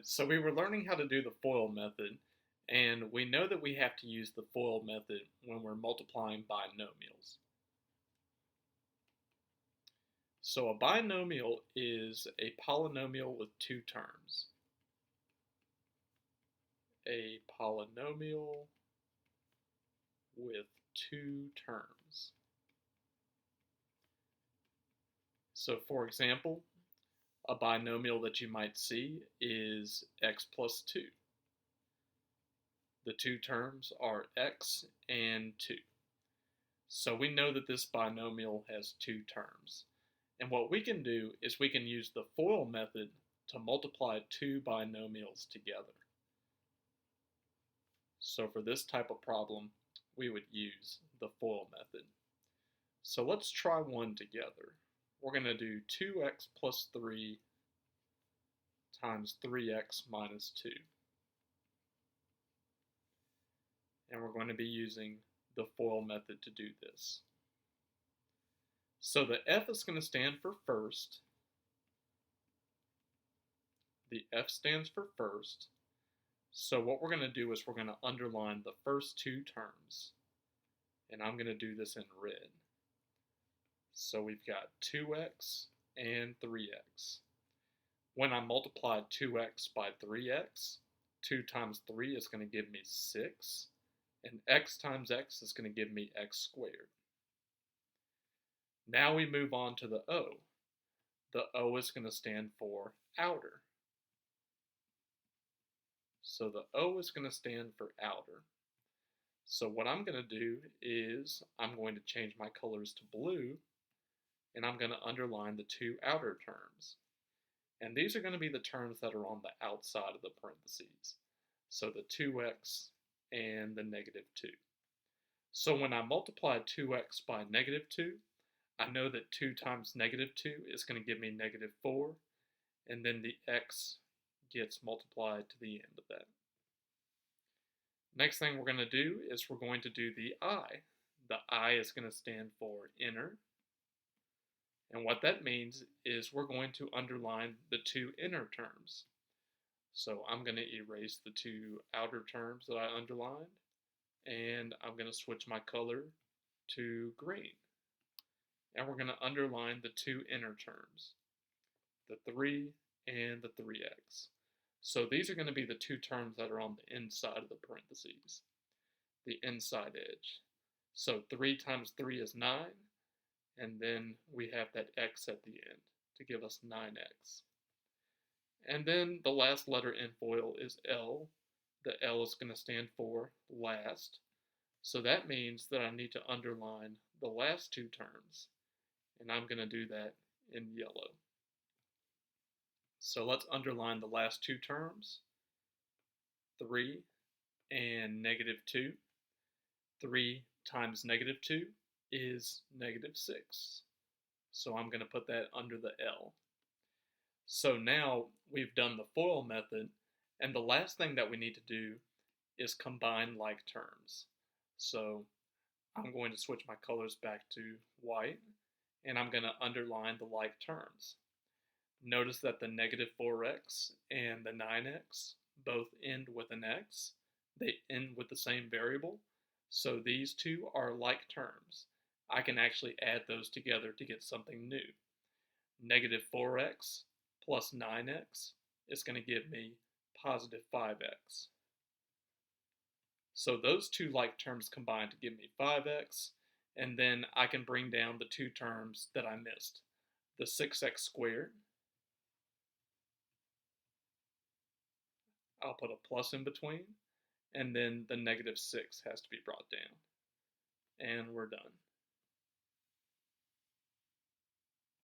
So we were learning how to do the FOIL method, and we know that we have to use the FOIL method when we're multiplying binomials. So a binomial is a polynomial with two terms. A polynomial with two terms. So for example, a binomial that you might see is x plus 2. The two terms are x and 2. So we know that this binomial has two terms. And what we can do is we can use the FOIL method to multiply two binomials together. So for this type of problem, we would use the FOIL method. So let's try one together. We're going to do 2x plus 3 times 3x minus 2. And we're going to be using the FOIL method to do this. So the F is going to stand for first. The F stands for first. So what we're going to do is we're going to underline the first two terms. And I'm going to do this in red. So we've got 2x and 3x. When I multiply 2x by 3x, 2 times 3 is going to give me 6. And x times x is going to give me x squared. Now we move on to the O. The O is going to stand for outer. So the O is going to stand for outer. So what I'm going to do is I'm going to change my colors to blue, and I'm going to underline the two outer terms. And these are going to be the terms that are on the outside of the parentheses. So the 2x and the negative 2. So when I multiply 2x by negative 2, I know that 2 times negative 2 is going to give me negative 4, and then the x gets multiplied to the end of that. Next thing we're going to do is we're going to do the I. The I is going to stand for inner, and what that means is we're going to underline the two inner terms. So I'm going to erase the two outer terms that I underlined, and I'm going to switch my color to green. And we're going to underline the two inner terms, the 3 and the 3x. So these are going to be the two terms that are on the inside of the parentheses, the inside edge. So 3 times 3 is 9, and then we have that x at the end to give us 9x. And then the last letter in FOIL is L. The L is going to stand for last. So that means that I need to underline the last two terms. And I'm going to do that in yellow. So let's underline the last two terms, 3 and negative 2. 3 times negative 2 is negative 6. So I'm going to put that under the L. So now we've done the FOIL method, and the last thing that we need to do is combine like terms. So I'm going to switch my colors back to white, and I'm going to underline the like terms. Notice that the negative 4x and the 9x both end with an x. They end with the same variable, so these two are like terms. I can actually add those together to get something new. Negative 4x plus 9x is going to give me positive 5x. So those two like terms combine to give me 5x, and then I can bring down the two terms that I missed. The 6x squared, I'll put a plus in between, and then the negative 6 has to be brought down. And we're done.